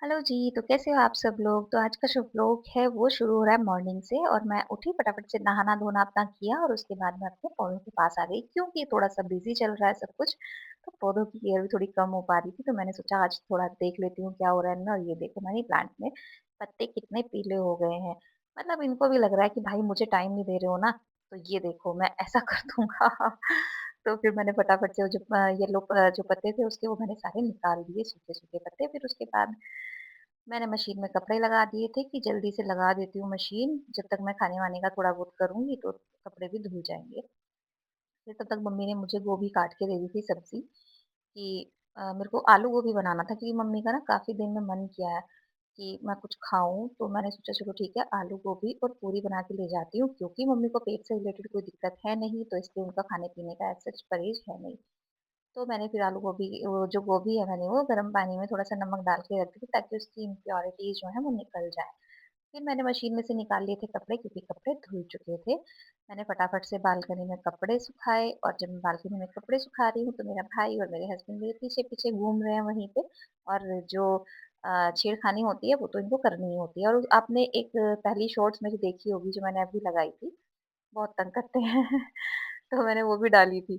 Hello जी, तो कैसे हो आप सब लोग? तो आज का जो व्लॉग है वो शुरू हो रहा है मॉर्निंग से और मैं उठी फटाफट से नहाना-धोना अपना किया और उसके बाद मैं अपने पौधों के पास आ गई क्योंकि थोड़ा-सा बिज़ी चल रहा है सब कुछ, तो पौधों की केयर भी थोड़ी कम हो पा रही थी, तो मैंने सोचा आज थोड़ा देख लेती हूँ क्या हो रहा है इनमें और ये देखो मनी प्लांट में पत्ते कितने पीले हो गए हैं। मतलब इनको भी लग रहा है कि भाई मुझे टाइम नहीं दे रहे हो ना, तो ये देखो मैं ऐसा कर दूँगा। तो फिर मैंने फटाफट से वो जो येलो जो पत्ते थे उसके वो मैंने सारे निकाल दिए सूखे-सूखे पत्ते। फिर उसके बाद मैंने मशीन में कपड़े लगा दिए थे कि जल्दी से लगा देती हूँ मशीन, जब तक मैं खाने-वाने का थोड़ा बहुत करूँगी तो कपड़े भी धुल जाएँगे। फिर तब तक मम्मी ने मुझे गोभी काट के दे दी थी सब्ज़ी कि मेरे को आलू गोभी बनाना था क्योंकि मम्मी का ना काफ़ी दिन में मन किया है कि मैं कुछ खाऊँ, तो मैंने सोचा चलो ठीक है आलू गोभी और पूरी बना के ले जाती हूँ क्योंकि मम्मी को पेट से रिलेटेड कोई दिक्कत है नहीं, तो इसलिए उनका खाने-पीने का एज़ सच परहेज़ है नहीं। तो मैंने फिर आलू गोभी वो जो गोभी है मैंने वो गर्म पानी में थोड़ा-सा नमक डाल के रख दी थी ताकि उसकी इम्प्योरिटीज़ जो है वो निकल जाए। फिर मैंने मशीन में से निकाल लिए थे कपड़े क्योंकि कपड़े धुल चुके थे। मैंने फटाफट से बालकनी में कपड़े सुखाए और जब मैं बालकनी में कपड़े सुखा रही हूँ तो मेरा भाई और मेरे हस्बैंड मेरे पीछे-पीछे घूम रहे हैं वहीं पे और जो छेड़खानी होती है वो तो इनको करनी ही होती है और आपने एक पहली शॉर्ट्स मेरी देखी होगी जो मैंने अभी लगाई थी, बहुत तंग करते हैं। तो मैंने वो भी डाली थी।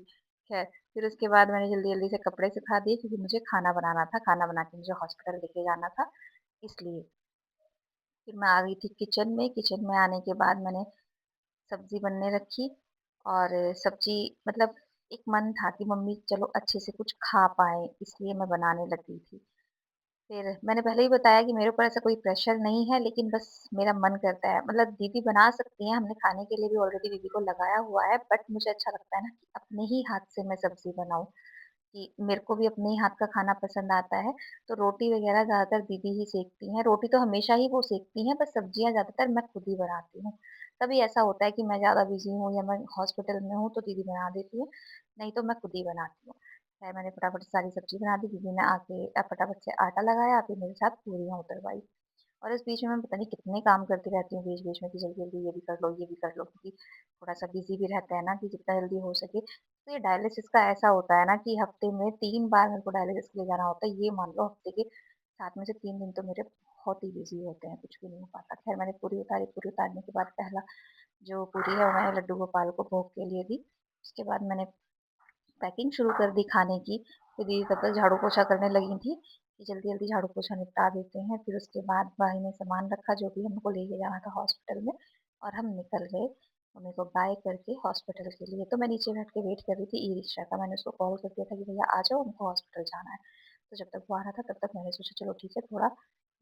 ख़ैर फिर उसके बाद मैंने जल्दी-जल्दी से कपड़े सुखा दिए क्योंकि मुझे खाना बनाना था, खाना बना के मुझे हॉस्पिटल लेके जाना था इसलिए। फिर मैं आ गई थी किचन में आने के बाद मैंने सब्ज़ी बनने रखी और सब्ज़ी मतलब एक मन था कि मम्मी चलो अच्छे से कुछ खा पाएँ, इसलिए मैं बनाने लगी थी। फिर मैंने पहले ही बताया कि मेरे ऊपर ऐसा कोई प्रेशर नहीं है, लेकिन बस मेरा मन करता है मतलब दीदी बना सकती हैं, हमने खाने के लिए भी ऑलरेडी दीदी को लगाया हुआ है, बट मुझे अच्छा लगता है ना कि अपने ही हाथ से मैं सब्ज़ी बनाऊँ। कि मेरे को भी अपने ही हाथ का खाना पसंद आता है, तो रोटी वग़ैरह ज़्यादातर दीदी ही सेकती हैं। रोटी तो हमेशा ही वो सेकती हैं, बस सब्जियाँ ज़्यादातर मैं खुद ही बनाती हूँ। कभी ऐसा होता है कि मैं ज़्यादा बिज़ी हूँ या मैं हॉस्पिटल में हूँ, तो दीदी बना देती है, नहीं तो मैं खुद ही बनाती हूँ। खैर मैंने फटाफट से सारी सब्ज़ी बना दी, दीदी ने आके फटाफट से आटा लगाया, फिर मेरे साथ पूरियाँ उतरवाई। और इस बीच में मैं पता नहीं कितने काम करती रहती हूँ बीच-बीच में कि जल्दी-जल्दी ये भी कर लो, ये भी कर लो क्योंकि थोड़ा-सा बिज़ी भी रहता है ना कि जितना जल्दी हो सके। तो ये डायलिसिस का ऐसा होता है ना कि हफ्ते में 3 बार मेरे को डायलिसिस के लिए जाना होता है। ये मान लो हफ्ते के 7 में से 3 दिन तो मेरे बहुत ही बिज़ी होते हैं, कुछ भी नहीं हो पाता। ख़ैर मैंने पूरी उतारी, पूरी उतारने के बाद पहला जो पूरी है वो मैंने लड्डू गोपाल को भोग के लिए दी। उसके बाद मैंने पैकिंग शुरू कर दी खाने की। फिर दीदी तब तक झाड़ू-पोछा करने लगी थी कि जल्दी-जल्दी झाड़ू-पोछा निपटा देते हैं। फिर उसके बाद भाई ने सामान रखा जो भी हमको लेके जाना था हॉस्पिटल में और हम निकल गए मम्मी को बाय करके हॉस्पिटल के लिए। तो मैं नीचे बैठ के वेट कर रही थी ई-रिक्शा का। मैंने उसको कॉल कर दिया था कि भैया आ जाओ हमको हॉस्पिटल जाना है। तो जब तक वो आ रहा था तब तक मैंने सोचा चलो ठीक है थोड़ा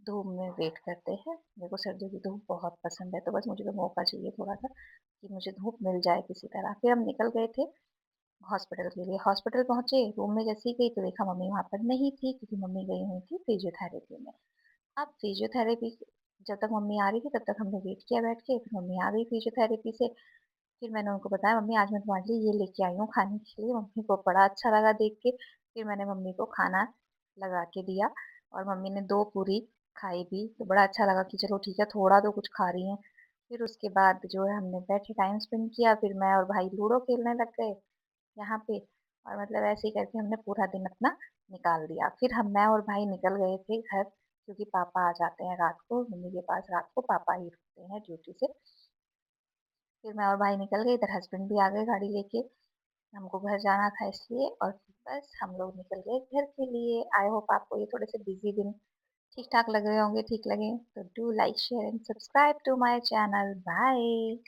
धूप में वेट करते हैं। मेरे को सर्दियों की धूप बहुत पसंद है तो बस मुझे तो मौका चाहिए थोड़ा-सा कि मुझे धूप मिल जाए किसी तरह। फिर हम निकल गए थे हॉस्पिटल के लिए। हॉस्पिटल पहुँचे, रूम में जैसे ही गई तो देखा मम्मी वहाँ पर नहीं थी क्योंकि मम्मी गई हुई थी फिजियोथेरेपी में। अब फिजियोथेरेपी जब तक मम्मी आ रही थी तब तक हमने वेट किया बैठ के, फिर मम्मी आ गई फिजियोथेरेपी से। फिर मैंने उनको बताया मम्मी आज मैं तुम्हारे लिए ये लेके आई हूँ खाने के लिए। मम्मी को बड़ा अच्छा लगा देख के। फिर मैंने मम्मी को खाना लगा के दिया और मम्मी ने 2 पूरी खाई भी, तो बड़ा अच्छा लगा कि चलो ठीक है थोड़ा तो कुछ खा रही हैं। फिर उसके बाद जो है हमने बैठे टाइम स्पेंड किया, फिर मैं और भाई लूडो खेलने लग गए। यहाँ पे और मतलब ऐसे ही करके हमने पूरा दिन अपना निकाल दिया। फिर मैं और भाई निकल गए थे घर क्योंकि पापा आ जाते हैं रात को, मम्मी के पास रात को पापा ही रुकते हैं ड्यूटी से। फिर मैं और भाई निकल गए, इधर हस्बैंड भी आ गए गाड़ी लेके, हमको घर जाना था इसलिए और फिर बस हम लोग निकल गए घर के लिए। आई होप आपको ये थोड़े से बिज़ी दिन ठीक-ठाक लग रहे होंगे, ठीक लगे तो do like, share and subscribe to my channel. Bye.